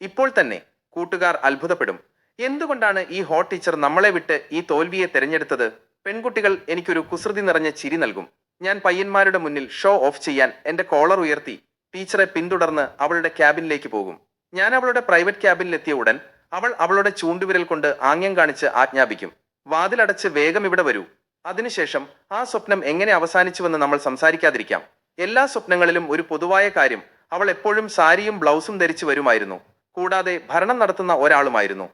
ഇപ്പോൾ തന്നെ. കൂട്ടുകാർ അത്ഭുതപ്പെടും. എന്തുകൊണ്ടാണ് ഈ ഹോട്ട് ടീച്ചർ നമ്മളെ വിട്ട് ഈ തോൽവിയെ തെരഞ്ഞെടുത്തത്? പെൺകുട്ടികൾ എനിക്കൊരു കുസൃതി നിറഞ്ഞ ചിരി നൽകും. ഞാൻ പയ്യന്മാരുടെ മുന്നിൽ ഷോ ഓഫ് ചെയ്യാൻ എന്റെ കോളർ ഉയർത്തി ടീച്ചറെ പിന്തുടർന്ന് അവളുടെ ക്യാബിനിലേക്ക് പോകും. ഞാൻ അവളുടെ പ്രൈവറ്റ് ക്യാബിനിലെത്തിയ ഉടൻ അവൾ അവളുടെ ചൂണ്ടുവിരൽ കൊണ്ട് ആംഗ്യം കാണിച്ച് ആജ്ഞാപിക്കും. വാതിലടച്ച് വേഗം ഇവിടെ വരൂ. അതിനുശേഷം ആ സ്വപ്നം എങ്ങനെ അവസാനിച്ചുവെന്ന് നമ്മൾ സംസാരിക്കാതിരിക്കാം. എല്ലാ സ്വപ്നങ്ങളിലും ഒരു പൊതുവായ കാര്യം, അവൾ എപ്പോഴും സാരിയും ബ്ലൗസും ധരിച്ചു വരുമായിരുന്നു. കൂടാതെ ഭരണം നടത്തുന്ന ഒരാളുമായിരുന്നു.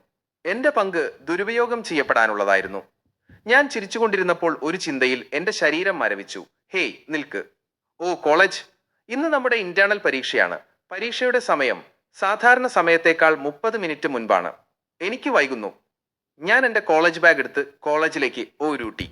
എന്റെ പങ്ക് ദുരുപയോഗം ചെയ്യപ്പെടാനുള്ളതായിരുന്നു. ഞാൻ ചിരിച്ചുകൊണ്ടിരുന്നപ്പോൾ ഒരു ചിന്തയിൽ എന്റെ ശരീരം മരവിച്ചു. ഹേയ് നിൽക്ക്. ഓ കോളേജ്, ഇന്ന് നമ്മുടെ ഇന്റേണൽ പരീക്ഷയാണ്. പരീക്ഷയുടെ സമയം സാധാരണ സമയത്തേക്കാൾ 30 മിനിറ്റ് മുൻപാണ്. എനിക്ക് വൈകുന്നു. ഞാൻ എന്റെ കോളേജ് ബാഗ് എടുത്ത് കോളേജിലേക്ക് ഓരൂട്ടി.